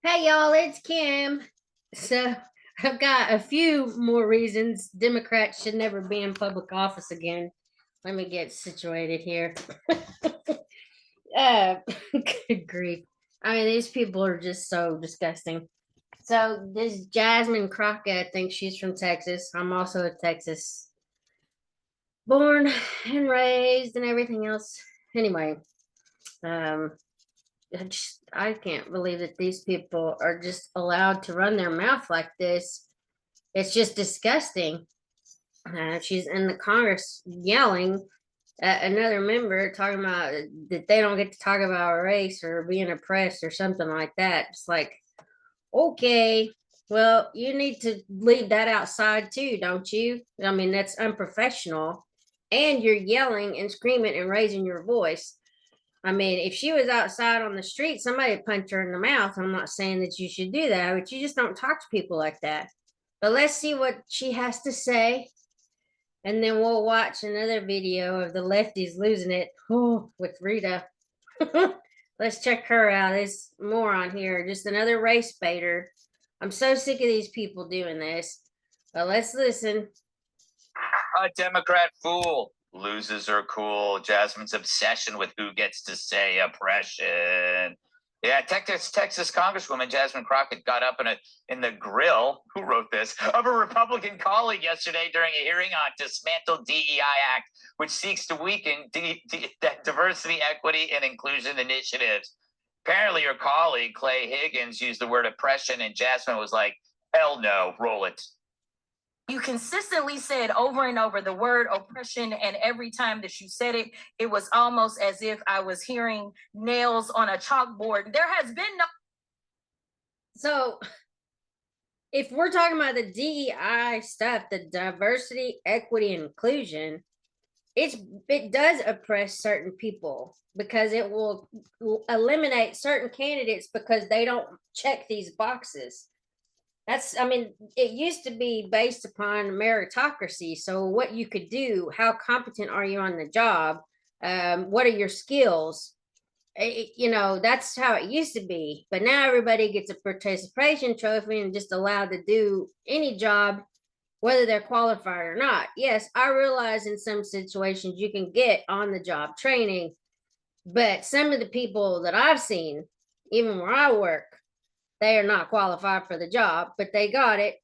Hey y'all, it's Kim. So I've got a few more reasons Democrats should never be in public office again. Let me get situated here. uh, good grief. I mean, these people are just so disgusting. So this Jasmine Crockett, I think she's from Texas. I'm also a Texas born and raised and everything else. Anyway, um, I can't believe that these people are just allowed to run their mouth like this. It's just disgusting. She's in the Congress yelling at another member, talking about that they don't get to talk about race or being oppressed or something like that. It's like, okay, well, you need to leave that outside too, don't you? I mean, that's unprofessional. And you're yelling and screaming and raising your voice. I mean, if she was outside on the street, somebody would punch her in the mouth. I'm not saying that you should do that, but you just don't talk to people like that. But let's see what she has to say. And then we'll watch another video of the lefties losing it with Rita. Let's check her out. There's more on here. Just another race baiter. I'm so sick of these people doing this. But let's listen. A Democrat fool. Losers are cool. Jasmine's obsession with who gets to say oppression. Yeah, Texas Congresswoman Jasmine Crockett got up in the grill. Who wrote this? Of a Republican colleague yesterday during a hearing on Dismantle DEI Act, which seeks to weaken diversity, equity, and inclusion initiatives. Apparently, her colleague Clay Higgins used the word oppression, and Jasmine was like, "Hell no, roll it." You consistently said over and over the word oppression, and every time that you said it, it was almost as if I was hearing nails on a chalkboard. There has been no. So, if we're talking about the DEI stuff, the diversity, equity, and inclusion, it does oppress certain people because it will eliminate certain candidates because they don't check these boxes. I mean, it used to be based upon meritocracy. So, what you could do, how competent are you on the job? What are your skills? That's how it used to be. But now everybody gets a participation trophy and just allowed to do any job, whether they're qualified or not. Yes, I realize in some situations you can get on the job training, but some of the people that I've seen, even where I work, they are not qualified for the job, but they got it.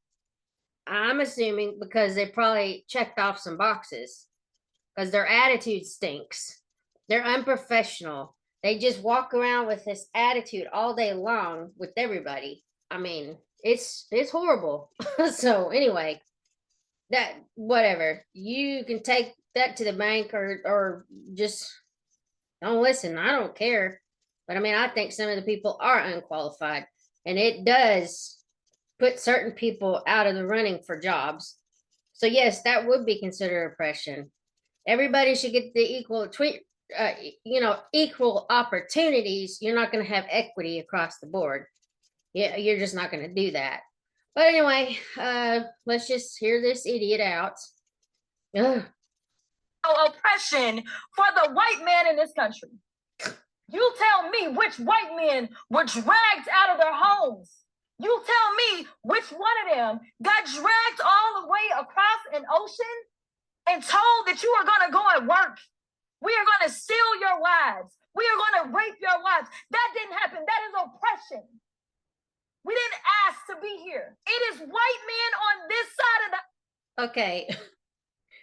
I'm assuming because they probably checked off some boxes because their attitude stinks. They're unprofessional. They just walk around with this attitude all day long with everybody. I mean, it's horrible. So anyway, that whatever. You can take that to the bank or just don't listen. I don't care. But I mean, I think some of the people are unqualified. And it does put certain people out of the running for jobs. So yes, that would be considered oppression. Everybody should get the equal opportunities. You're not going to have equity across the board. Yeah, you're just not going to do that. But anyway, let's just hear this idiot out. Ugh. Oppression for the white man in this country. You tell me which white men were dragged out of their homes. You tell me which one of them got dragged all the way across an ocean and told that you are going to go and work. We are going to steal your wives. We are going to rape your wives. That didn't happen. That is oppression. We didn't ask to be here. It is white men on this side of the. Okay.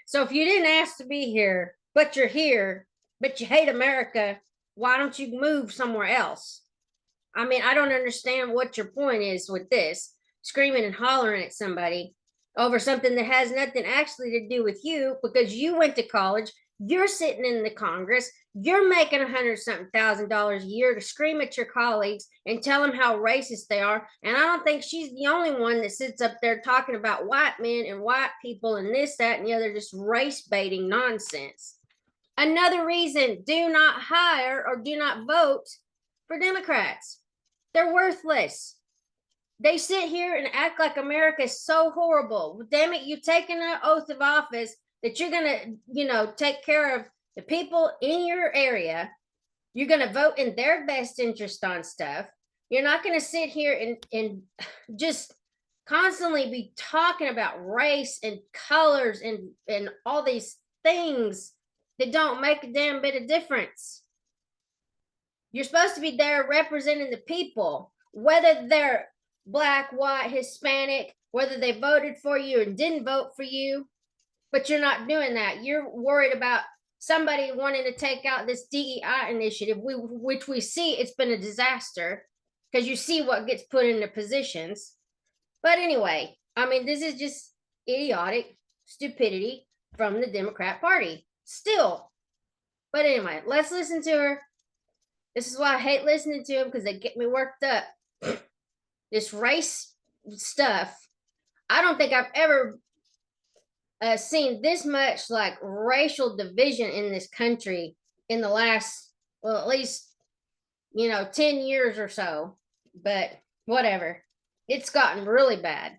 So if you didn't ask to be here, but you're here, but you hate America, why don't you move somewhere else? I mean, I don't understand what your point is with this screaming and hollering at somebody over something that has nothing actually to do with you because you went to college, you're sitting in the Congress, you're making $100-something thousand a year to scream at your colleagues and tell them how racist they are. And I don't think she's the only one that sits up there talking about white men and white people and this, that, and the other, just race baiting nonsense. Another reason, do not hire or do not vote for Democrats. They're worthless. They sit here and act like America is so horrible. Damn it, you've taken an oath of office that you're going to, take care of the people in your area. You're going to vote in their best interest on stuff. You're not going to sit here and just constantly be talking about race and colors and all these things that don't make a damn bit of difference. You're supposed to be there representing the people, whether they're black, white, Hispanic, whether they voted for you and didn't vote for you, but you're not doing that. You're worried about somebody wanting to take out this DEI initiative, which we see it's been a disaster because you see what gets put into positions. But anyway, I mean, this is just idiotic stupidity from the Democrat Party still. But anyway, let's listen to her. This is why I hate listening to them, because they get me worked up. This race stuff, I don't think I've ever seen this much like racial division in this country in the last, well, at least 10 years or so. But whatever, it's gotten really bad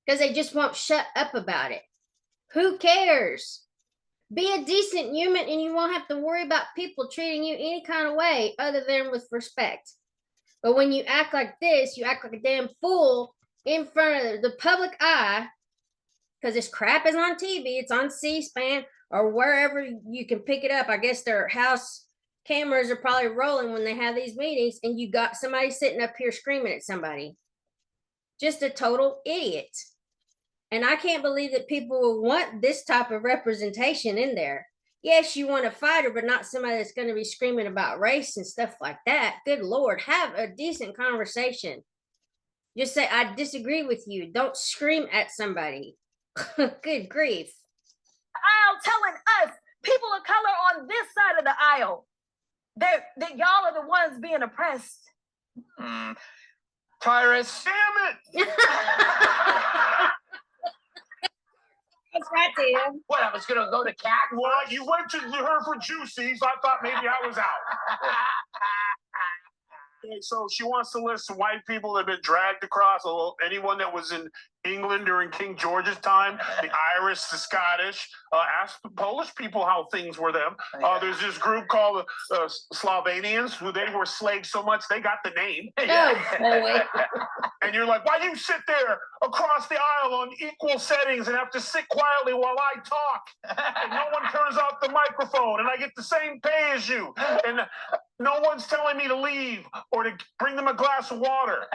because they just won't shut up about it. Who cares? Be a decent human and you won't have to worry about people treating you any kind of way other than with respect. But when you act like this, you act like a damn fool in front of the public eye, because this crap is on TV, it's on C-SPAN or wherever you can pick it up. I guess their house cameras are probably rolling when they have these meetings, and you got somebody sitting up here screaming at somebody. Just a total idiot. And I can't believe that people will want this type of representation in there. Yes, you want a fighter, but not somebody that's going to be screaming about race and stuff like that. Good Lord, have a decent conversation. Just say, I disagree with you. Don't scream at somebody. Good grief. Aisle telling us, people of color on this side of the aisle, that y'all are the ones being oppressed. Tyrus. Damn it! That's right, Tim. What, I was gonna go to cat? Well, you went to her for juicy, so I thought maybe I was out. Okay, so she wants to list white people that have been dragged across. Anyone that was in England during King George's time, the Irish, the Scottish. Ask the Polish people how things were them. There's this group called Slovenians, who they were slaves so much they got the name. Oh, boy. And you're like, why do you sit there across the aisle on equal settings and have to sit quietly while I talk? And no one turns off the microphone, and I get the same pay as you. And no one's telling me to leave or to bring them a glass of water.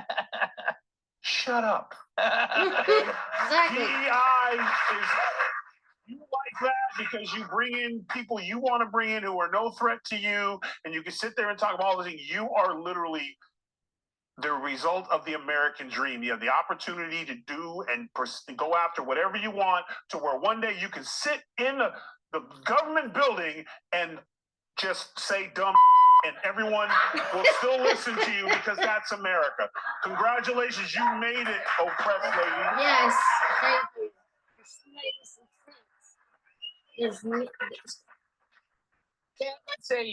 Shut up. Exactly. DEI is, you like that because you bring in people you want to bring in who are no threat to you, and you can sit there and talk about all this. You are literally the result of the American dream. You have the opportunity to do and go after whatever you want, to where one day you can sit in the government building and just say dumb and everyone will still listen to you, because that's America. Congratulations, you made it, oppressed lady. Yes, thank you. Let's say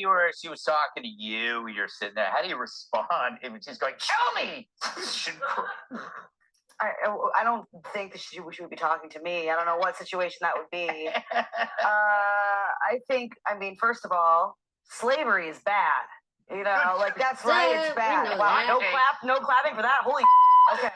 she was talking to you, you're sitting there. How do you respond if she's going, kill me? I don't think that she would be talking to me. I don't know what situation that would be. I mean, first of all, slavery is bad. Like, that's right, it's bad. Wow, no clapping for that. Holy okay. I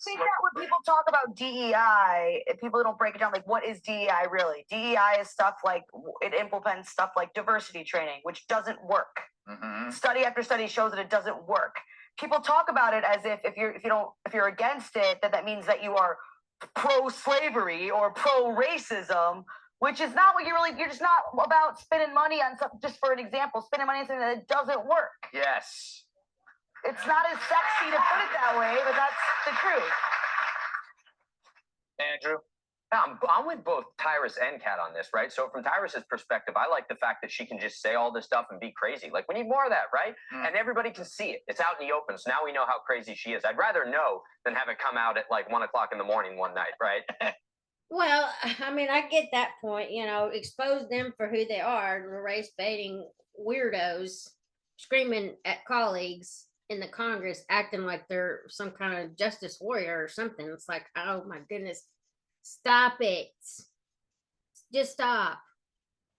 think that when people talk about DEI, people don't break it down. Like, what is DEI really? DEI is stuff like, it implements stuff like diversity training, which doesn't work. Mm-hmm. Study after study shows that it doesn't work. People talk about it as if you're against it, that means that you are pro-slavery or pro-racism, which is not what you're just not about spending money on something. Just for an example, spending money on something that doesn't work. Yes. It's not as sexy to put it that way, but that's the truth. Andrew? I'm with both Tyrus and Kat on this, right? So from Tyrus's perspective, I like the fact that she can just say all this stuff and be crazy. Like, we need more of that, right? And everybody can see it. It's out in the open. So now we know how crazy she is. I'd rather know than have it come out at like 1 o'clock in the morning one night, right? Well, I mean, I get that point. Expose them for who they are, the race baiting weirdos screaming at colleagues in the Congress, acting like they're some kind of justice warrior or something. It's like, oh my goodness, stop it. Just stop.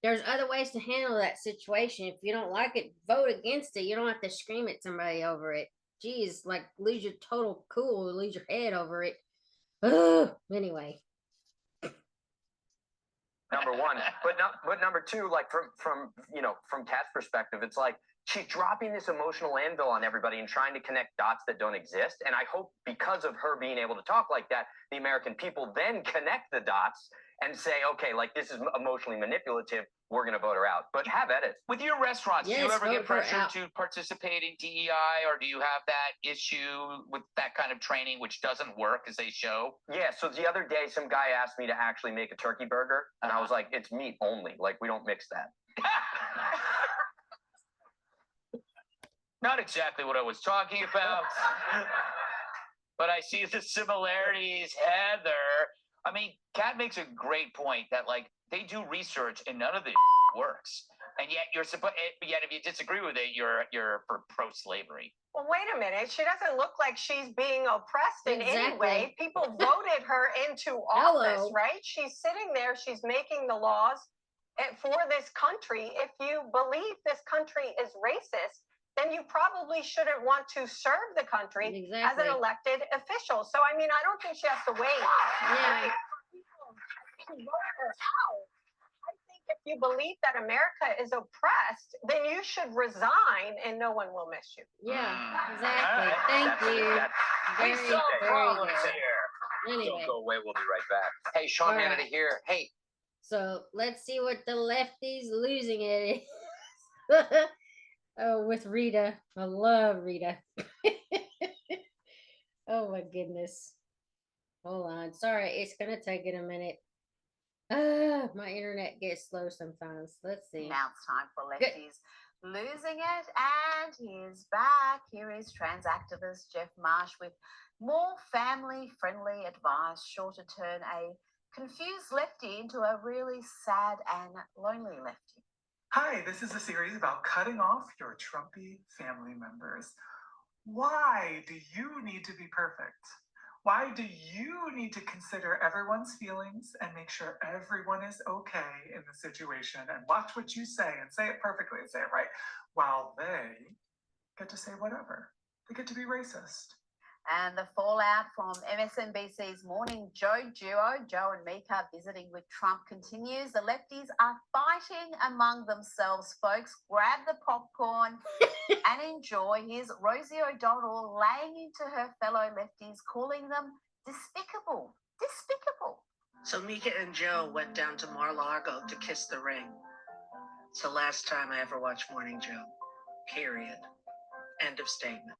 there's other ways to handle that situation. If you don't like it, vote against it. You don't have to scream at somebody over it. Jeez, like lose your total cool, lose your head over it. Ugh. Anyway. Number one, but number two, like from Kat's perspective, it's like she's dropping this emotional anvil on everybody and trying to connect dots that don't exist. And I hope because of her being able to talk like that, the American people then connect the dots and say, okay, like this is emotionally manipulative. We're going to vote her out. But have at it. With your restaurants, do you Yes, ever get vote her pressured out. to participate in DEI, or do you have that issue with that kind of training, which doesn't work as they show? Yeah, so the other day, some guy asked me to actually make a turkey burger, and I was like, it's meat only. Like, we don't mix that. Not exactly what I was talking about, but I see the similarities, Heather. I mean, Kat makes a great point that, like, they do research and none of this works. And yet yet if you disagree with it, you're for pro-slavery. Well, wait a minute. She doesn't look like she's being oppressed in any Exactly. way. People voted her into office, right? She's sitting there. She's making the laws for this country. If you believe this country is racist, then you probably shouldn't want to serve the country as Exactly. an elected official. So, I mean, I don't think she has to wait. Yeah. Right? To vote her out. I think if you believe that America is oppressed, then you should resign and no one will miss you. Yeah, Mm. exactly. All right. Thank you. We Very, solve very problems good. here. Anyway, Don't go away. We'll be right back. Hey, Sean All Hannity right. here. Hey, so let's see what the lefties losing it is. Oh, with Rita. I love Rita. Oh my goodness. Hold on. Sorry, it's gonna take it a minute. My internet gets slow sometimes. Let's see. Now it's time for Good. lefties losing it, and he's back. Here is trans activist Jeff Marsh with more family-friendly advice, sure to turn a confused lefty into a really sad and lonely lefty. Hi, this is a series about cutting off your Trumpy family members. Why do you need to be perfect? Why do you need to consider everyone's feelings and make sure everyone is okay in the situation and watch what you say and say it perfectly and say it right, while they get to say whatever? They get to be racist. And the fallout from MSNBC's Morning Joe duo, Joe and Mika visiting with Trump, continues. The lefties are fighting among themselves, folks. Grab the popcorn and enjoy. Here's Rosie O'Donnell laying into her fellow lefties, calling them despicable. Despicable. So Mika and Joe went down to Mar-a-Lago to kiss the ring. It's the last time I ever watched Morning Joe. Period. End of statement.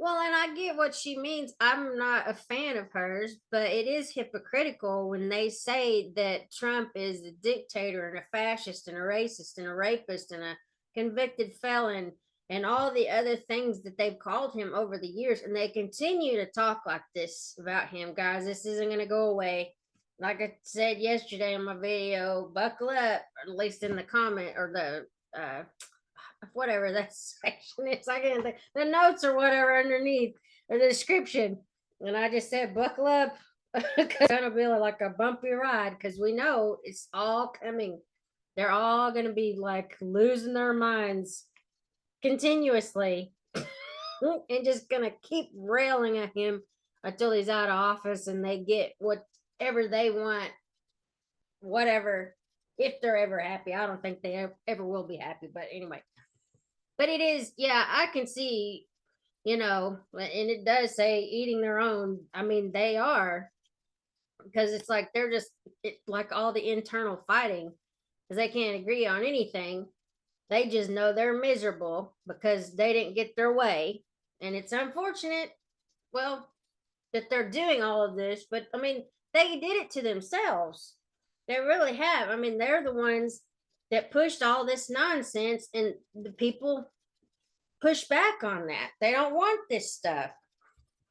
Well, and I get what she means. I'm not a fan of hers, but it is hypocritical when they say that Trump is a dictator and a fascist and a racist and a rapist and a convicted felon and all the other things that they've called him over the years. And they continue to talk like this about him. Guys, this isn't going to go away. Like I said yesterday in my video, buckle up, or at least in the comment or the whatever that section is. I can't think the notes or whatever underneath or the description. And I just said, buckle up. It's gonna be like a bumpy ride because we know it's all coming. They're all gonna be like losing their minds continuously and just gonna keep railing at him until he's out of office and they get whatever they want, whatever, if they're ever happy. I don't think they ever will be happy, but anyway. But it is, yeah, I can see, and it does say eating their own. I mean, they are, because it's like they're just like all the internal fighting because they can't agree on anything. They just know they're miserable because they didn't get their way. And it's unfortunate, well, that they're doing all of this, but I mean, they did it to themselves. They really have. I mean, they're the ones that pushed all this nonsense, and the people push back on that. They don't want this stuff.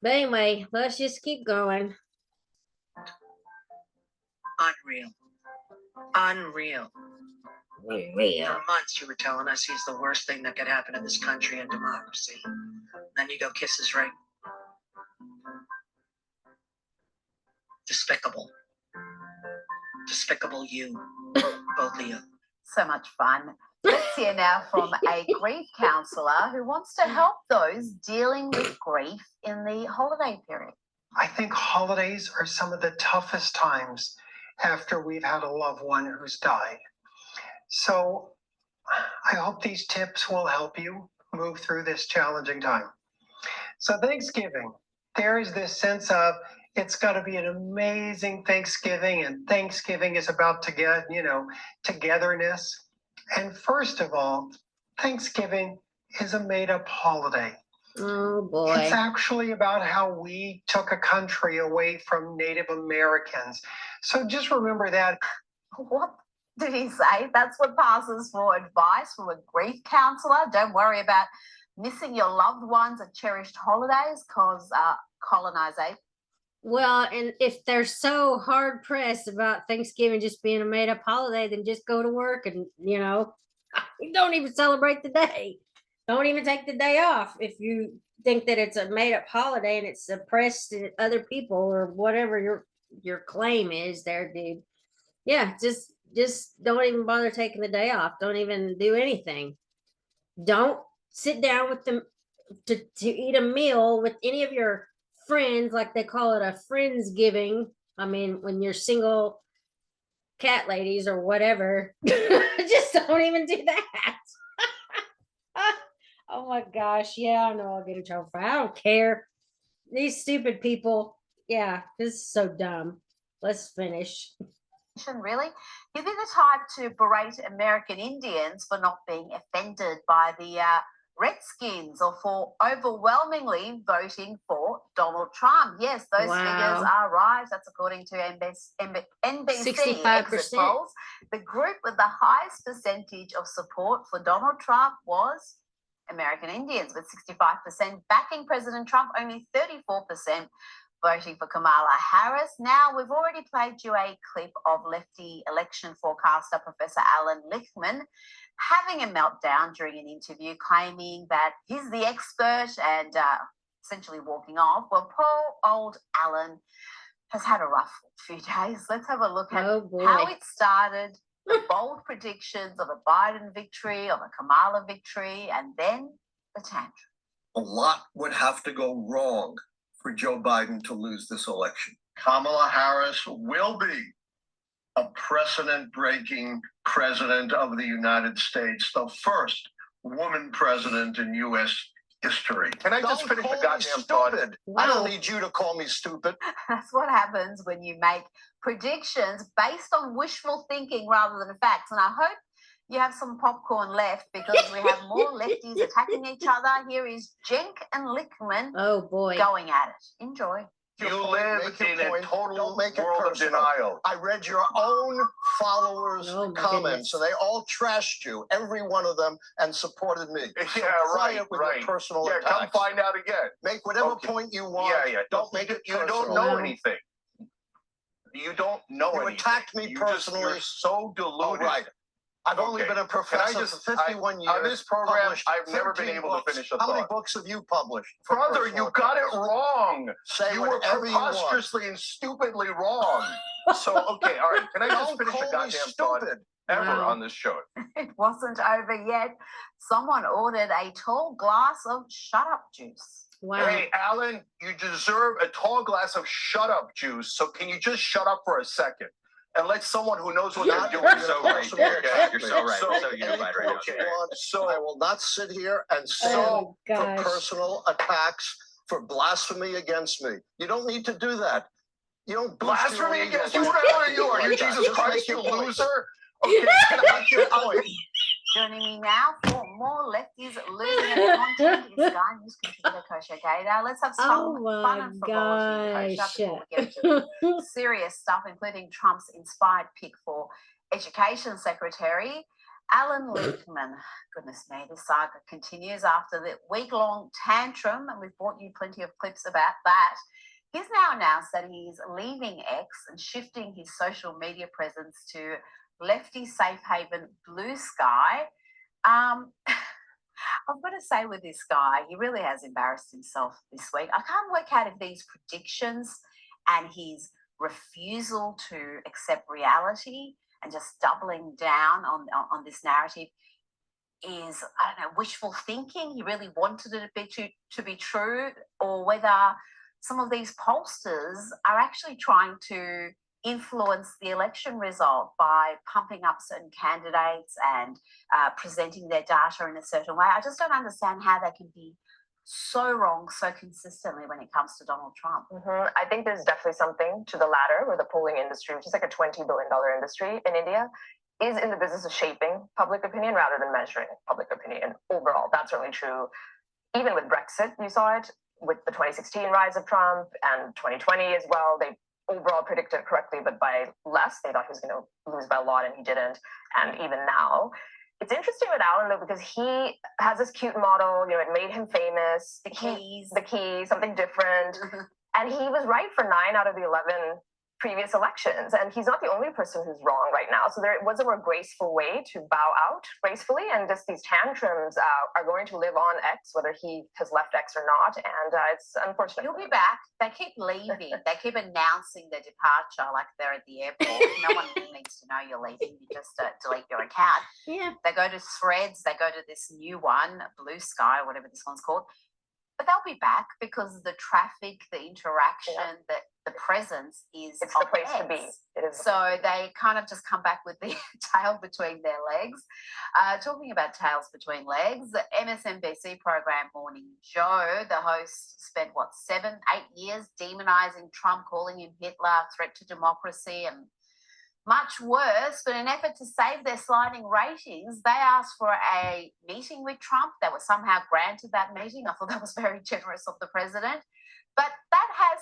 But anyway, let's just keep going. Unreal. Unreal. Unreal. For months you were telling us he's the worst thing that could happen in this country and democracy. Then you go kiss his ring. Despicable. Despicable you. Both of you. So much fun. Let's hear now from a grief counsellor who wants to help those dealing with grief in the holiday period. I think holidays are some of the toughest times after we've had a loved one who's died. So I hope these tips will help you move through this challenging time. So Thanksgiving, there is this sense of it's got to be an amazing Thanksgiving, and Thanksgiving is about to get, togetherness. And first of all, Thanksgiving is a made-up holiday. Oh boy. It's actually about how we took a country away from Native Americans. So just remember that. What did he say? That's what passes for advice from a grief counsellor. Don't worry about missing your loved ones at cherished holidays because colonization. Well, and if they're so hard pressed about Thanksgiving just being a made up holiday, then just go to work and, don't even celebrate the day. Don't even take the day off if you think that it's a made up holiday and it's oppressed other people or whatever your claim is there, dude. Yeah, just don't even bother taking the day off. Don't even do anything. Don't sit down with them to eat a meal with any of your friends, like they call it a friendsgiving. I mean, when you're single cat ladies or whatever, just don't even do that. Oh my gosh, yeah, I know I'll get in trouble for it. I don't care. These stupid people, yeah, this is so dumb. Let's finish. Really? You'd be the type to berate American Indians for not being offended by the Redskins or for overwhelmingly voting for Donald Trump. Yes, those figures are right. That's according to NBC exit polls. The group with the highest percentage of support for Donald Trump was American Indians, with 65% backing President Trump, only 34% voting for Kamala Harris. Now, we've already played you a clip of lefty election forecaster Professor Alan Lichtman having a meltdown during an interview, claiming that he's the expert and essentially walking off. Well, poor old Alan has had a rough few days. Let's have a look at how it started, the bold predictions of a Biden victory, of a Kamala victory, and then the tantrum. A lot would have to go wrong for Joe Biden to lose this election. Kamala Harris will be a precedent-breaking president of the United States, the first woman president in U.S. history. Can I just finish the goddamn thought? I don't need you to call me stupid. That's what happens when you make predictions based on wishful thinking rather than facts. And I hope you have some popcorn left because we have more lefties attacking each other. Here is Jenk and Lichtman going at it. Enjoy. You live in a total world of denial. I read your own followers' comments, and they all trashed you, every one of them, and supported me. So right. With your personal attacks. Come find out again. Make whatever point you want. Don't make it personal. You don't know anything. You don't know anything. You attacked me personally. You're so deluded. All right. I've only been a professor for 51 years. On this program, I've never been able to finish a thought. How many books have you published? Brother, you got it wrong. You were preposterously and stupidly wrong. So, okay, all right. Can I just finish a goddamn thought ever on this show? It wasn't over yet. Someone ordered a tall glass of shut-up juice. Wow. Hey, Alan, you deserve a tall glass of shut-up juice. So can you just shut up for a second? And let someone who knows what they're doing. You're so right. You're so right. So unified right now. So I will not sit here and sue for personal attacks, for blasphemy against me. You don't need to do that. You don't blasphemy against you. Whatever you are, you Jesus Christ, you loser. Okay, can I make your point? Joining me now for more lefties losing their content is Sky News contributor Kosha Gaydar. Let's have some fun and frivolity, Kosha, before we get into serious stuff, including Trump's inspired pick for Education Secretary, Alan Lichtman. Goodness me, this saga continues after the week-long tantrum, and we've brought you plenty of clips about that. He's now announced that he's leaving X and shifting his social media presence to lefty safe haven Blue Sky. I've got to say with this guy, he really has embarrassed himself this week. I can't work out if these predictions and his refusal to accept reality and just doubling down on this narrative is, I don't know, wishful thinking. He really wanted it to be true, or whether some of these pollsters are actually trying to influence the election result by pumping up certain candidates and presenting their data in a certain way. I just don't understand how they can be so wrong so consistently when it comes to Donald Trump. I think there's definitely something to the latter, where the polling industry, which is like a $20 billion industry in India, is in the business of shaping public opinion rather than measuring public opinion overall. That's certainly true. Even with Brexit, you saw it with the 2016 rise of Trump, and 2020 as well. They overall predicted correctly, but by less. They thought he was going to lose by a lot, and he didn't. And even now, it's interesting with Alan, though, because he has this cute model. You know, it made him famous. The keys, something different. And he was right for 9 out of the 11 previous elections. And he's not the only person who's wrong right now. So there was a more graceful way to bow out gracefully. And just these tantrums are going to live on X, whether he has left X or not. And it's unfortunate. He'll be back. They keep leaving. They keep announcing their departure like they're at the airport. No one needs to know you're leaving. You just delete your account. Yeah. They go to Threads. They go to this new one, Blue Sky, whatever this one's called. But they'll be back because the traffic, the interaction, the presence is it's the place X. to be. It is. So they kind of just come back with the tail between their legs. Talking about tails between legs, the MSNBC program Morning Joe, the host spent 7-8 years demonizing Trump, calling him Hitler, threat to democracy, and much worse. But in an effort to save their sliding ratings, they asked for a meeting with Trump. They were somehow granted that meeting. I thought that was very generous of the president. But that has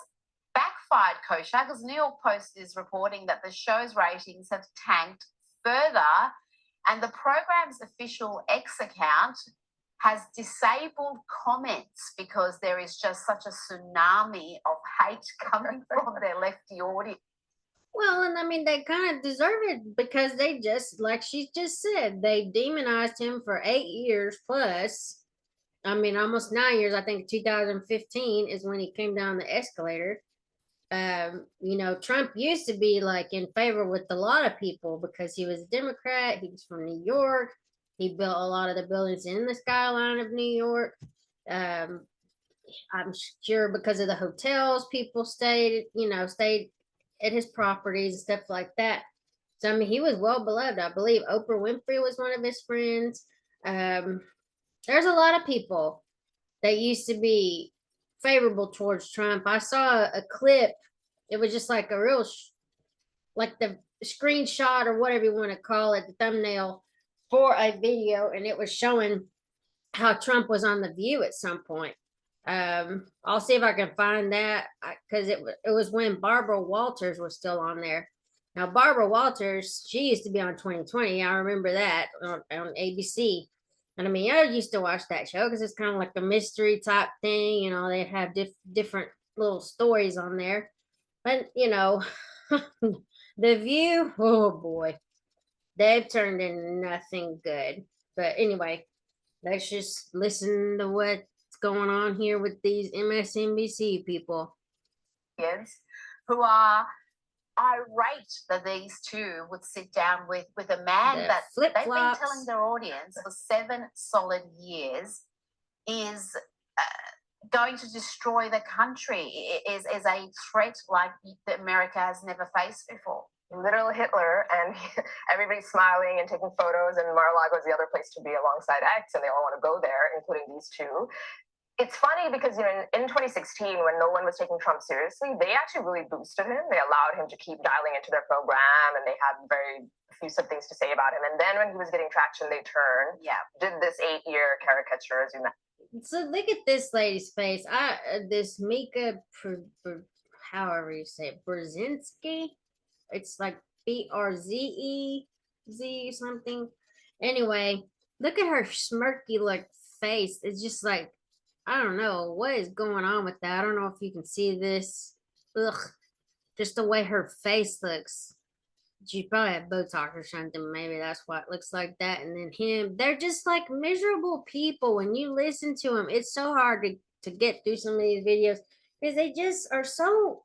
backfired, Kosha, because New York Post is reporting that the show's ratings have tanked further, and the program's official X account has disabled comments because there is just such a tsunami of hate coming from their lefty audience. Well, and I mean, they kind of deserve it because they just, like she just said, they demonized him for 8 years plus. I mean, almost 9 years. I think 2015 is when he came down the escalator. You know, Trump used to be like in favor with a lot of people because he was a Democrat. He was from New York. He built a lot of the buildings in the skyline of New York. I'm sure because of the hotels people stayed at his properties and stuff like that. So, I mean, he was well beloved. I believe Oprah Winfrey was one of his friends. There's a lot of people that used to be favorable towards Trump. I saw a clip. It was just like a real, like the screenshot or whatever you want to call it, the thumbnail for a video, and it was showing how Trump was on The View at some point. I'll see if I can find that because it was when Barbara Walters was still on there. Now, Barbara Walters, she used to be on 2020. I remember that on ABC. And I mean, I used to watch that show because it's kind of like a mystery type thing. You know, they have different little stories on there. But, you know, The View, oh boy, they've turned into nothing good. But anyway, let's just listen to what's going on here with these MSNBC people. Kids who are irate that these two would sit down with a man that they've been telling their audience for 7 solid years is going to destroy the country, is a threat like that America has never faced before. Literal Hitler, and everybody's smiling and taking photos, and Mar-a-Lago is the other place to be alongside X, and they all want to go there, including these two. It's funny because, you know, in 2016, when no one was taking Trump seriously, they actually really boosted him. They allowed him to keep dialing into their program, and they had very effusive things to say about him. And then when he was getting traction, they turned. Yeah, did this 8-year caricature, as you mentioned. So look at this lady's face. This Mika, however you say it, Brzezinski. It's like Brzez something. Anyway, look at her smirky like face. It's just like, I don't know what is going on with that. I don't know if you can see this. Ugh, just the way her face looks. She probably had Botox or something. Maybe that's why it looks like that. And then him, they're just like miserable people. When you listen to them, it's so hard to get through some of these videos because they just are so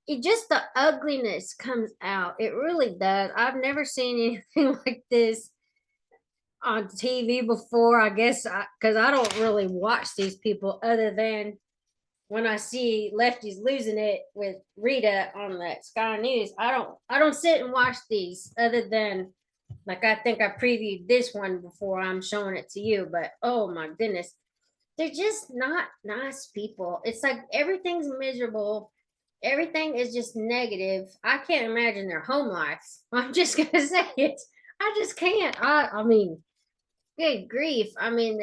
it just the ugliness comes out. It really does. I've never seen anything like this on TV before. I guess because I don't really watch these people other than when I see lefties losing it with Rita on the Sky News. I don't sit and watch these other than like I think I previewed this one before I'm showing it to you. But oh my goodness, they're just not nice people. It's like everything's miserable. Everything is just negative. I can't imagine their home lives. I'm just gonna say it. I just can't. I mean, good grief. I mean,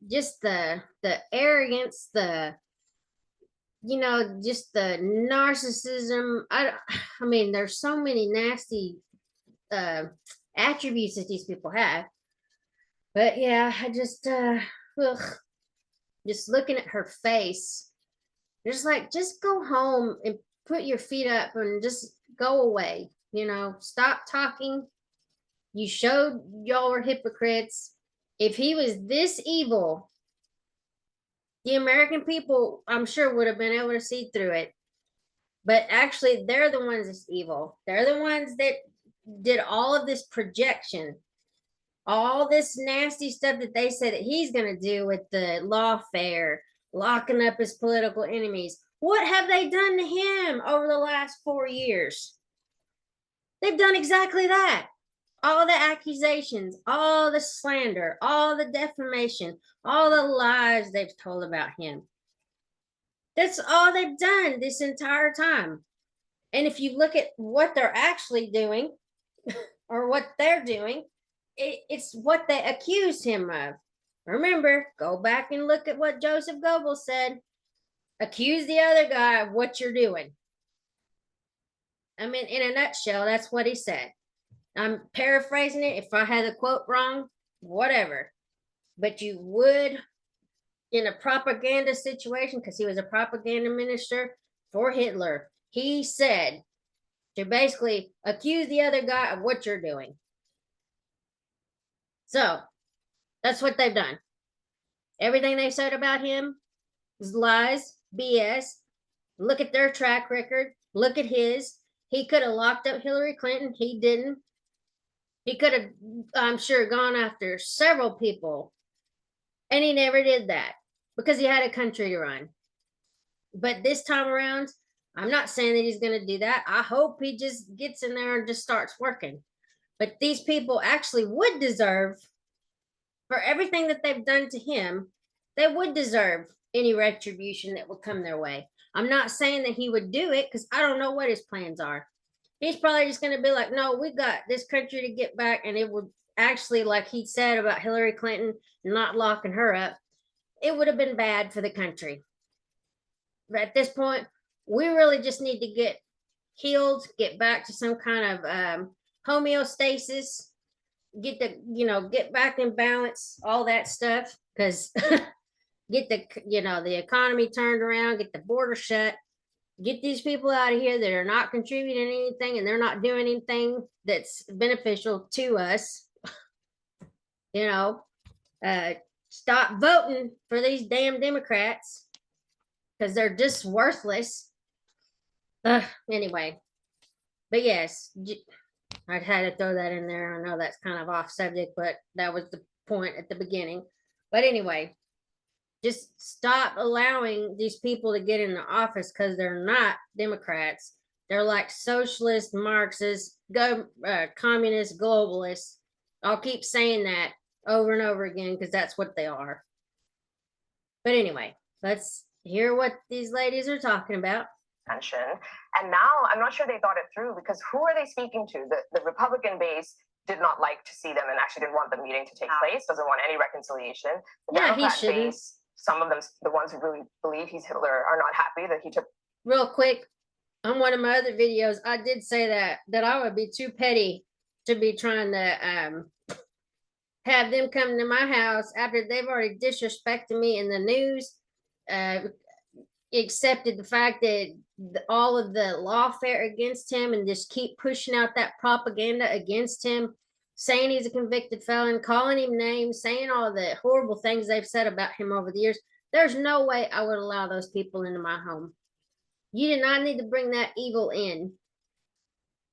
just the arrogance, just the narcissism. I mean, there's so many nasty uh attributes that these people have. But yeah, I just ugh, just looking at her face, just like just go home and put your feet up and just go away. Stop talking. You showed y'all were hypocrites. If he was this evil, the American people, I'm sure, would have been able to see through it. But actually, they're the ones that's evil. They're the ones that did all of this projection, all this nasty stuff that they said that he's going to do with the lawfare, locking up his political enemies. What have they done to him over the last 4 years? They've done exactly that. All the accusations, all the slander, all the defamation, all the lies they've told about him. That's all they've done this entire time. And if you look at what they're actually doing or what they're doing, it's what they accused him of. Remember, go back and look at what Joseph Goebbels said. Accuse the other guy of what you're doing. I mean, in a nutshell, that's what he said. I'm paraphrasing it. If I had the quote wrong, whatever. But you would, in a propaganda situation, because he was a propaganda minister for Hitler, he said to basically accuse the other guy of what you're doing. So that's what they've done. Everything they said about him is lies, BS. Look at their track record. Look at his. He could have locked up Hillary Clinton. He didn't. He could have, I'm sure, gone after several people. And he never did that because he had a country to run. But this time around, I'm not saying that he's going to do that. I hope he just gets in there and just starts working. But these people actually would deserve, for everything that they've done to him, they would deserve any retribution that would come their way. I'm not saying that he would do it because I don't know what his plans are. He's probably just going to be like, no, we got this country to get back. And it would actually, like he said about Hillary Clinton not locking her up, it would have been bad for the country. But at this point, we really just need to get healed, get back to some kind of homeostasis, get back in balance, all that stuff, because get the economy turned around, get the border shut, get these people out of here that are not contributing anything and they're not doing anything that's beneficial to us. Stop voting for these damn Democrats because they're just worthless. Anyway, but yes, I had to throw that in there. I know that's kind of off subject, but that was the point at the beginning. But anyway, just stop allowing these people to get in the office because they're not Democrats. They're like socialist, Marxist, communist, globalists. I'll keep saying that over and over again because that's what they are. But anyway, let's hear what these ladies are talking about. And now I'm not sure they thought it through because who are they speaking to? The Republican base did not like to see them and actually didn't want the meeting to take place, doesn't want any reconciliation. The Democrat base, some of them, the ones who really believe he's Hitler, are not happy that he took. Real quick, on one of my other videos, I did say that I would be too petty to be trying to have them come to my house after they've already disrespected me in the news, accepted the fact that all of the lawfare against him and just keep pushing out that propaganda against him, saying he's a convicted felon, calling him names, saying all the horrible things they've said about him over the years. There's no way I would allow those people into my home. You did not need to bring that evil in.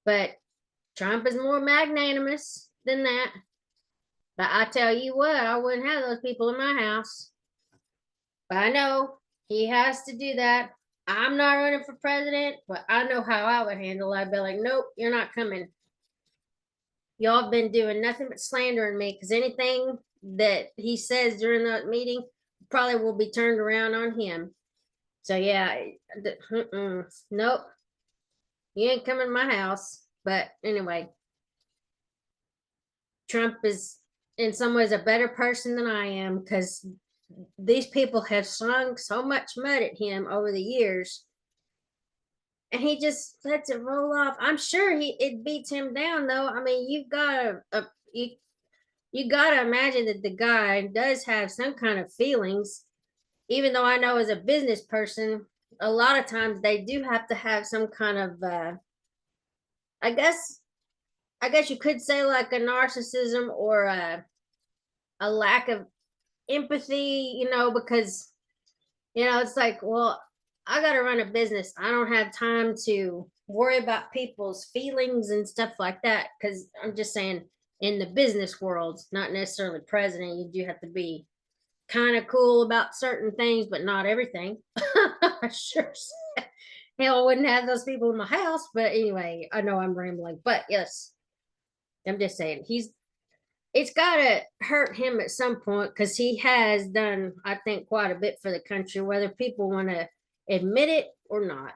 But Trump is more magnanimous than that. But I tell you what, I wouldn't have those people in my house. But I know he has to do that. I'm not running for president, but I know how I would handle it. I'd be like, nope, you're not coming. Y'all have been doing nothing but slandering me because anything that he says during that meeting probably will be turned around on him. So yeah, nope, you ain't coming to my house. But anyway, Trump is in some ways a better person than I am because these people have slung so much mud at him over the years, and he just lets it roll off. I'm sure it beats him down though. I mean, you've got you got to imagine that the guy does have some kind of feelings, even though I know as a business person, a lot of times they do have to have some kind of, I guess, you could say like a narcissism or a lack of empathy, because, it's like, well, I got to run a business. I don't have time to worry about people's feelings and stuff like that. Because I'm just saying, in the business world, not necessarily president, you do have to be kind of cool about certain things, but not everything. Sure. Hell, I wouldn't have those people in my house. But anyway, I know I'm rambling. But yes, I'm just saying it's got to hurt him at some point because he has done, I think, quite a bit for the country, whether people want to admit it or not.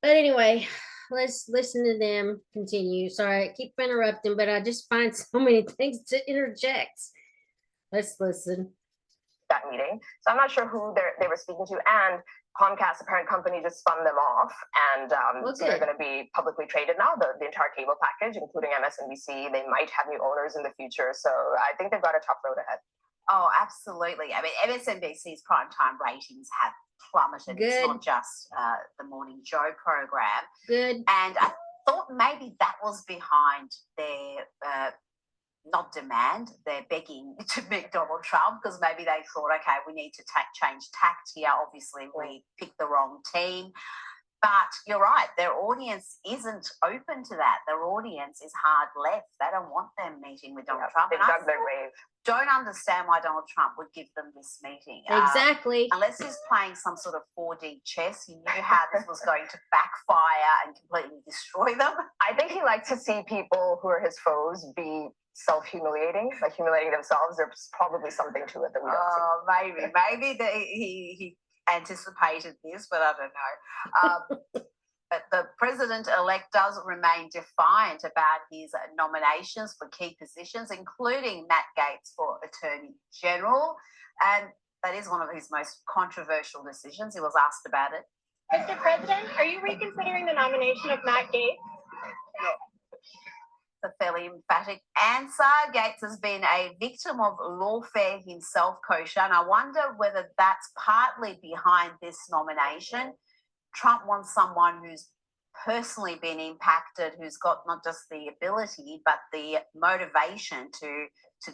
But anyway, let's listen to them continue. Sorry, I keep interrupting, but I just find so many things to interject. Let's listen. That meeting. So I'm not sure who they were speaking to. And Comcast, the parent company, just spun them off. And so they're going to be publicly traded now, the entire cable package, including MSNBC. They might have new owners in the future. So I think they've got a tough road ahead. Oh, absolutely. I mean, MSNBC's primetime ratings have plummeted. Good. It's not just the Morning Joe program. Good. And I thought maybe that was behind their not demand, they're begging to meet Donald Trump because maybe they thought, okay, we need to change tact here. Obviously, we picked the wrong team. But you're right, their audience isn't open to that. Their audience is hard left. They don't want them meeting with Donald Trump. They dug their grave. Don't understand why Donald Trump would give them this meeting. Exactly. Unless he's playing some sort of 4D chess, he knew how this was going to backfire and completely destroy them. I think he likes to see people who are his foes be self-humiliating, like humiliating themselves. There's probably something to it that we don't see. Maybe he anticipated this, but I don't know. But the president-elect does remain defiant about his nominations for key positions, including Matt Gaetz for Attorney General. And that is one of his most controversial decisions. He was asked about it. Mr. President, are you reconsidering the nomination of Matt Gaetz? No. A fairly emphatic answer. Gaetz has been a victim of lawfare himself, Kosha, and I wonder whether that's partly behind this nomination. Trump wants someone who's personally been impacted, who's got not just the ability, but the motivation to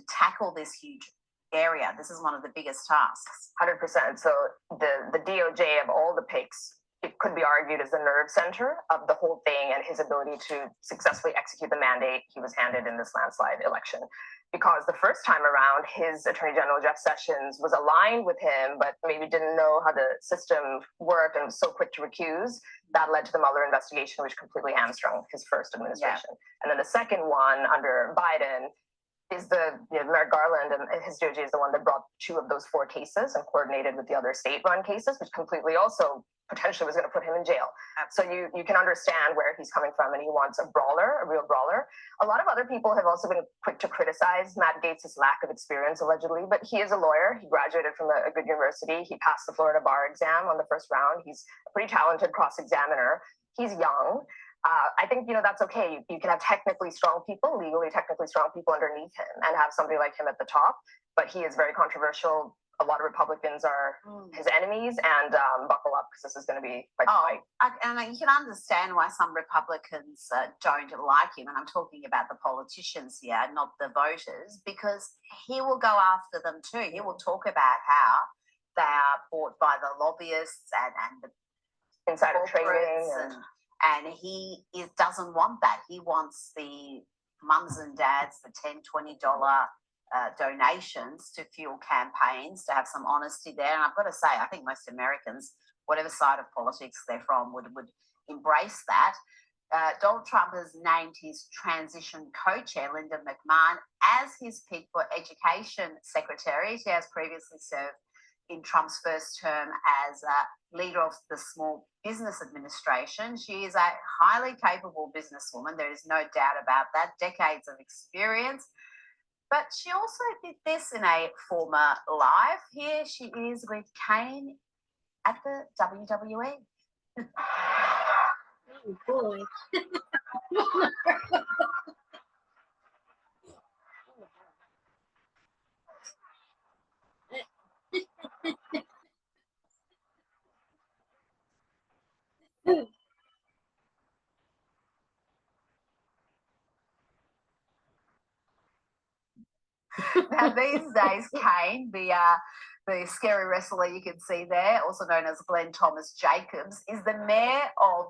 tackle this huge area. This is one of the biggest tasks. 100%. So the DOJ of all the picks, it could be argued as the nerve center of the whole thing and his ability to successfully execute the mandate he was handed in this landslide election. Because the first time around, his Attorney General, Jeff Sessions, was aligned with him, but maybe didn't know how the system worked and was so quick to recuse. That led to the Mueller investigation, which completely hamstrung his first administration. Yeah. And then the second one under Biden is Merrick Garland, and his DOJ is the one that brought 2 of those 4 cases and coordinated with the other state-run cases, which completely also potentially was going to put him in jail. So you can understand where he's coming from, and he wants a brawler, a real brawler. A lot of other people have also been quick to criticize Matt Gaetz' lack of experience, allegedly, but he is a lawyer. He graduated from a good university. He passed the Florida bar exam on the first round. He's a pretty talented cross-examiner. He's young. I think, that's okay. You can have technically strong people, legally technically strong people underneath him and have somebody like him at the top, but he is very controversial. A lot of Republicans are his enemies, and buckle up because this is going to be quite the fight. And you can understand why some Republicans don't like him, and I'm talking about the politicians here, not the voters, because he will go after them too. He will talk about how they are bought by the lobbyists and the insider trading. corporates and he doesn't want that. He wants the mums and dads, the $10, $20 donations to fuel campaigns, to have some honesty there. And I've got to say, I think most Americans, whatever side of politics they're from, would embrace that. Donald Trump has named his transition co-chair, Linda McMahon, as his pick for education secretary. She has previously served in Trump's first term as leader of the Small Business Administration. She is a highly capable businesswoman. There is no doubt about that. Decades of experience. But she also did this in a former life. Here she is with Kane at the WWE. Oh boy. Now, these days, Kane, the scary wrestler you can see there, also known as Glenn Thomas Jacobs, is the mayor of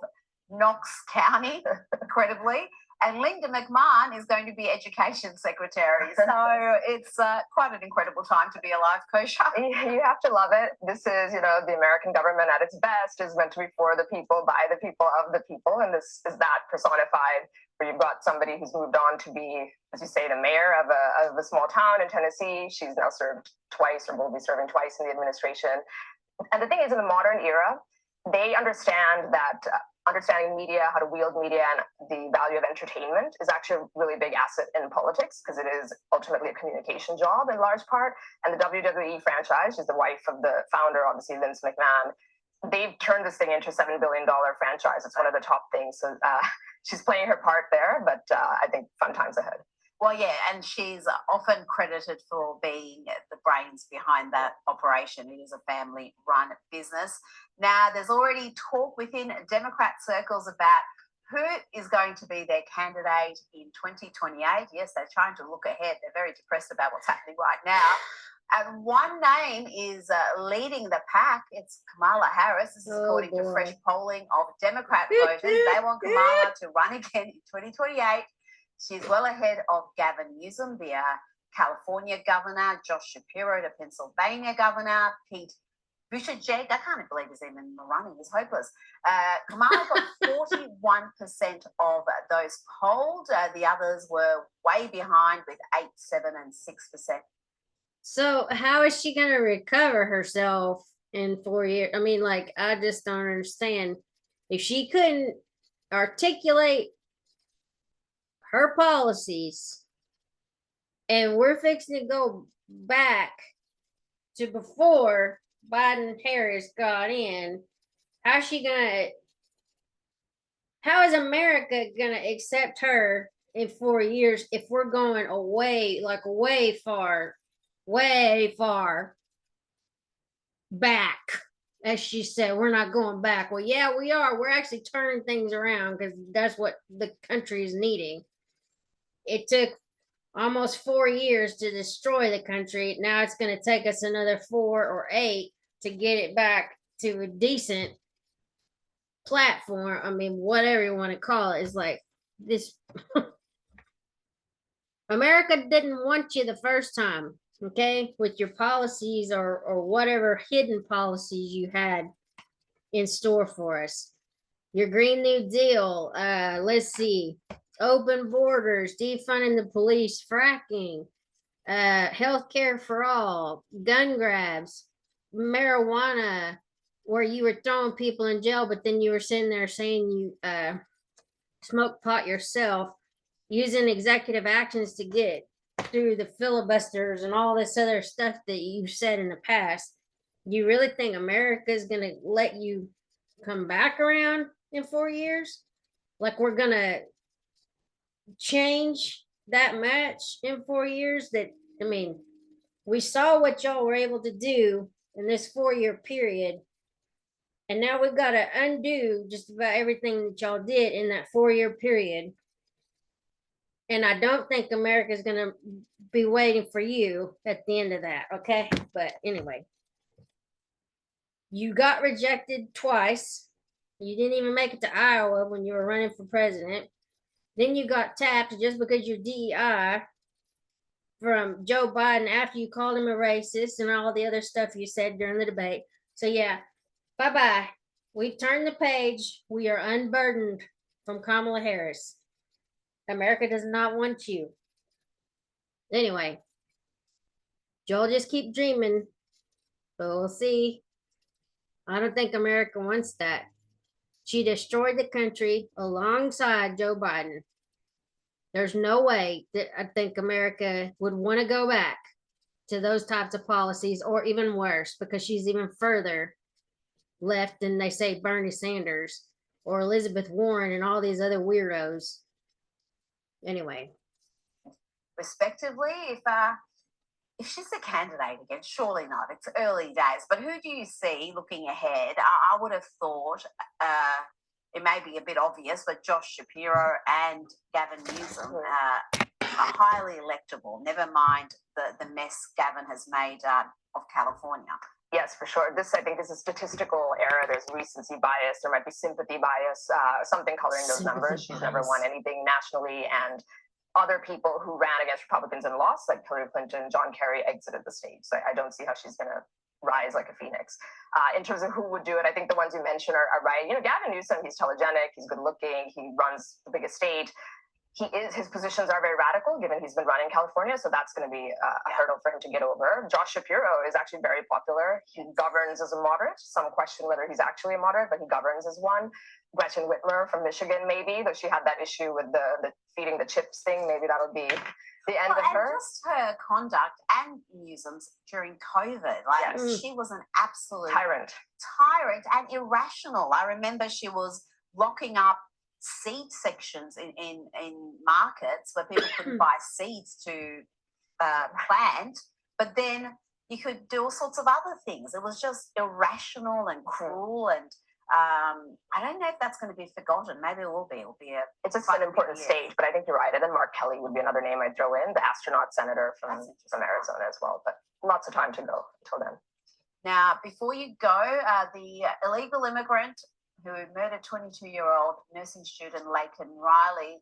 Knox County, incredibly, and Linda McMahon is going to be education secretary. So it's quite an incredible time to be alive, Kosha. You have to love it. This is, the American government at its best is meant to be for the people, by the people, of the people, and this is that personified. Where you've got somebody who's moved on to be, as you say, the mayor of a small town in Tennessee. She's now served twice, or will be serving twice in the administration. And the thing is, in the modern era, they understand that understanding media, how to wield media, and the value of entertainment is actually a really big asset in politics, because it is ultimately a communication job in large part. And the WWE franchise, she's the wife of the founder, obviously, Vince McMahon. They've turned this thing into a $7 billion franchise. It's one of the top things. So she's playing her part there, but I think fun times ahead. Well, yeah, and she's often credited for being the brains behind that operation. It is a family-run business. Now, there's already talk within Democrat circles about who is going to be their candidate in 2028. Yes, they're trying to look ahead. They're very depressed about what's happening right now. And one name is leading the pack. It's Kamala Harris. This is according to fresh polling of Democrat voters. They want Kamala to run again in 2028. She's well ahead of Gavin Newsom, the California governor, Josh Shapiro, the Pennsylvania governor, Pete Buttigieg. I can't believe he's even in the running. He's hopeless. Kamala got 41% of those polled. The others were way behind with 8%, 7%, and 6%. So how is she going to recover herself in 4 years? I mean, I just don't understand. If she couldn't articulate her policies, and we're fixing to go back to before Biden and Harris got in, how is America gonna accept her in 4 years if we're going away, way far back? As she said, we're not going back. Well, yeah, we are. We're actually turning things around, because that's what the country is needing. It took almost 4 years to destroy the country. Now it's going to take us another 4 or 8 to get it back to a decent platform. I mean, whatever you want to call it, is like this. America didn't want you the first time, okay, with your policies or whatever hidden policies you had in store for us. Your Green New Deal, let's see, open borders, defunding the police, fracking, healthcare for all, gun grabs, marijuana, where you were throwing people in jail, but then you were sitting there saying you smoke pot yourself, using executive actions to get through the filibusters and all this other stuff that you said in the past. You really think America is going to let you come back around in 4 years? Like we're going to change that much in 4 years? I mean, we saw what y'all were able to do in this 4-year period. And now we've got to undo just about everything that y'all did in that 4-year period. And I don't think America's going to be waiting for you at the end of that, okay? But anyway, you got rejected twice You didn't even make it to Iowa when you were running for president. Then you got tapped just because you're DEI from Joe Biden after you called him a racist and all the other stuff you said during the debate. So yeah, bye-bye. We've turned the page. We are unburdened from Kamala Harris. America does not want you. Anyway, Joel just keep dreaming, but we'll see. I don't think America wants that. She destroyed the country alongside Joe Biden. There's no way that I think America would want to go back to those types of policies, or even worse, because she's even further left than they say Bernie Sanders or Elizabeth Warren and all these other weirdos. Anyway, respectively, if she's a candidate again, surely not. It's early days. But who do you see looking ahead? I would have thought it may be a bit obvious, but Josh Shapiro and Gavin Newsom are highly electable. Never mind the mess Gavin has made of California. Yes, for sure. This, I think, is a statistical error. There's recency bias. There might be sympathy bias, something coloring those numbers. She's never won anything nationally, and other people who ran against Republicans and lost, like Hillary Clinton, John Kerry, exited the stage. So I don't see how she's going to rise like a phoenix. In terms of who would do it, I think the ones you mentioned are right. You know, Gavin Newsom, he's telegenic, he's good looking, he runs the biggest state. His positions are very radical, given he's been running California, so that's going to be a hurdle for him to get over. Josh Shapiro is actually very popular. He governs as a moderate. Some question whether he's actually a moderate, but he governs as one. Gretchen Whitmer from Michigan, maybe, though she had that issue with the feeding the chips thing. Maybe that'll be the end of her. And just her conduct and Newsom's during COVID. Like, she was an absolute tyrant and irrational. I remember she was locking up seed sections in markets where people couldn't buy seeds to plant, but then you could do all sorts of other things. It was just irrational and cruel, and I don't know if that's going to be forgotten. Maybe it will be. It's just an important state, but I think you're right. And then Mark Kelly would be another name I'd throw in, the astronaut senator from Arizona as well. But lots of time to go until then. Now, before you go, the illegal immigrant who murdered 22-year-old nursing student Laken Riley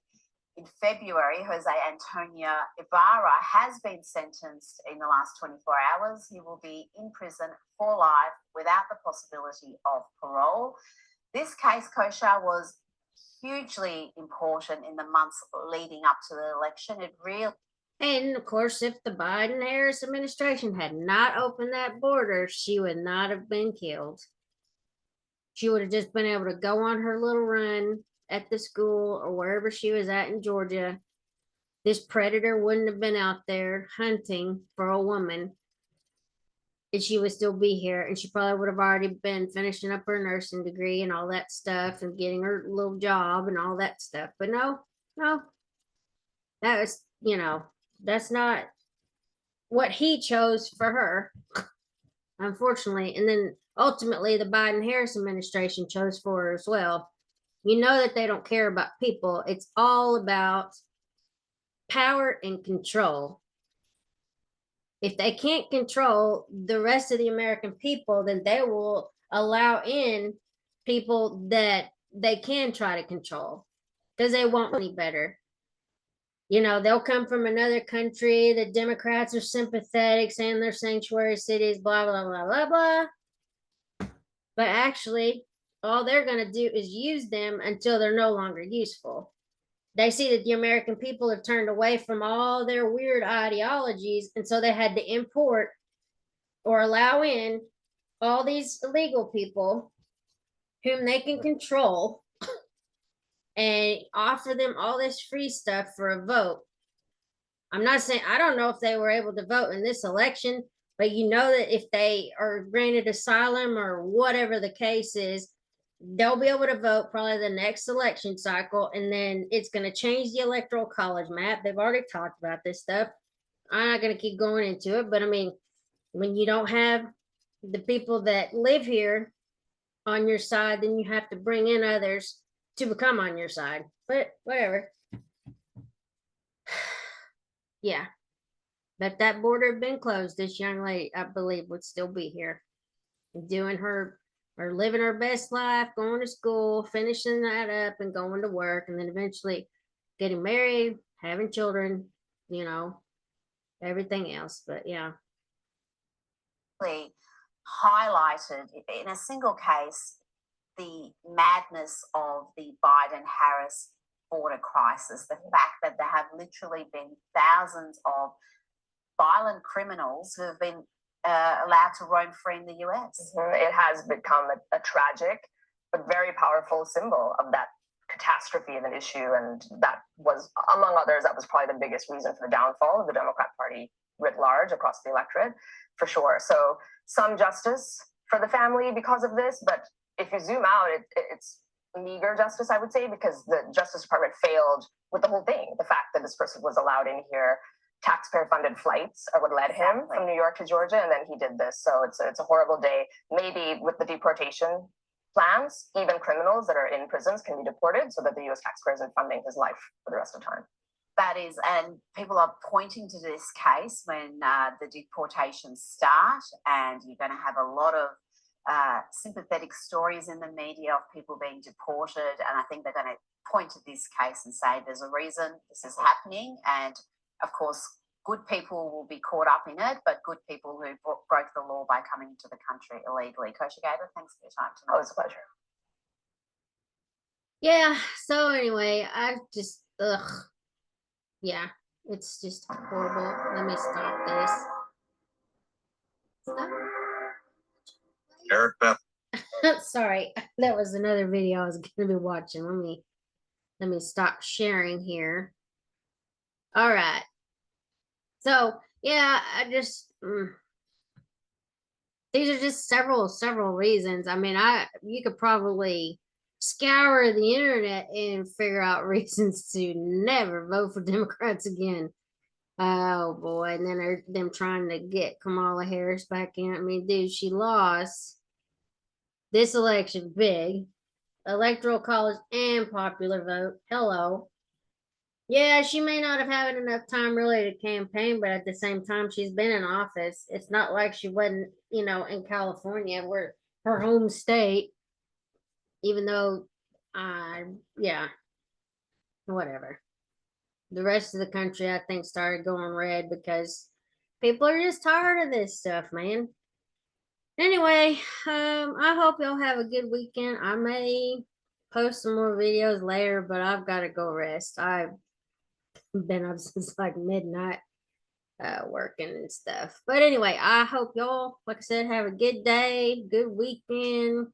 in February, Jose Antonio Ibarra, has been sentenced in the last 24 hours. He will be in prison for life without the possibility of parole. This case, Kosha, was hugely important in the months leading up to the election. And of course, if the Biden-Harris administration had not opened that border, she would not have been killed. She would have just been able to go on her little run at the school or wherever she was at in Georgia. This predator wouldn't have been out there hunting for a woman, and she would still be here. And she probably would have already been finishing up her nursing degree and all that stuff and getting her little job and all that stuff. But no, that was, that's not what he chose for her, unfortunately. And then ultimately the Biden-Harris administration chose for her as well. You know that they don't care about people. It's all about power and control. If they can't control the rest of the American people, then they will allow in people that they can try to control because they won't any better. They'll come from another country. The Democrats are sympathetic, saying they're sanctuary cities, blah, blah, blah, blah, blah. But actually, all they're going to do is use them until they're no longer useful. They see that the American people have turned away from all their weird ideologies, and so they had to import or allow in all these illegal people whom they can control and offer them all this free stuff for a vote. I'm not saying, I don't know if they were able to vote in this election, but you know that if they are granted asylum or whatever the case is, they'll be able to vote probably the next election cycle, and then it's going to change the electoral college map. They've already talked about this stuff. I'm not going to keep going into it, but I mean, when you don't have the people that live here on your side, then you have to bring in others to become on your side. But whatever. Yeah. But that border had been closed, this young lady, I believe, would still be here doing her are living our best life, going to school, finishing that up, and going to work, and then eventually getting married, having children, you know, everything else. But yeah. Highlighted in a single case the madness of the Biden-Harris border crisis, the fact that there have literally been thousands of violent criminals who have been allowed to roam free in the US. It has become a tragic but very powerful symbol of that catastrophe of an issue, and that was, among others, that was probably the biggest reason for the downfall of the Democrat Party writ large across the electorate, for sure. So some justice for the family because of this, but if you zoom out, it's meager justice, I would say, because the Justice Department failed with the whole thing. The fact that this person was allowed in here, taxpayer-funded flights are what led him from New York to Georgia, and then he did this. So it's a horrible day. Maybe with the deportation plans, even criminals that are in prisons can be deported so that the U.S. taxpayer isn't funding his life for the rest of time. That is, and people are pointing to this case when the deportations start, and you're going to have a lot of sympathetic stories in the media of people being deported, and I think they're going to point to this case and say there's a reason this is happening, and of course good people will be caught up in it, but good people who broke the law by coming into the country illegally. Kosher Gator, thanks for your time tonight. Oh, it's a pleasure. Yeah, so anyway, I just yeah, it's just horrible. Let me stop this. Stop. Eric Beth. Sorry, that was another video I was gonna be watching. Let me stop sharing here. All right. So yeah, I just these are just several reasons. I mean, you could probably scour the internet and figure out reasons to never vote for Democrats again. Oh boy, and then them trying to get Kamala Harris back in. I mean, dude, she lost this election big, electoral college and popular vote. Hello. Yeah, she may not have had enough time really to campaign, but at the same time, she's been in office. It's not like she wasn't, in California, where her home state, even though, yeah, whatever. The rest of the country, I think, started going red because people are just tired of this stuff, man. Anyway, I hope y'all have a good weekend. I may post some more videos later, but I've got to go rest. I've been up since like midnight working and stuff. But anyway, I hope y'all, like I said, have a good day, good weekend.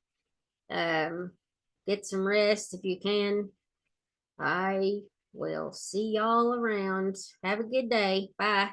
Get some rest if you can. I will see y'all around. Have a good day. Bye.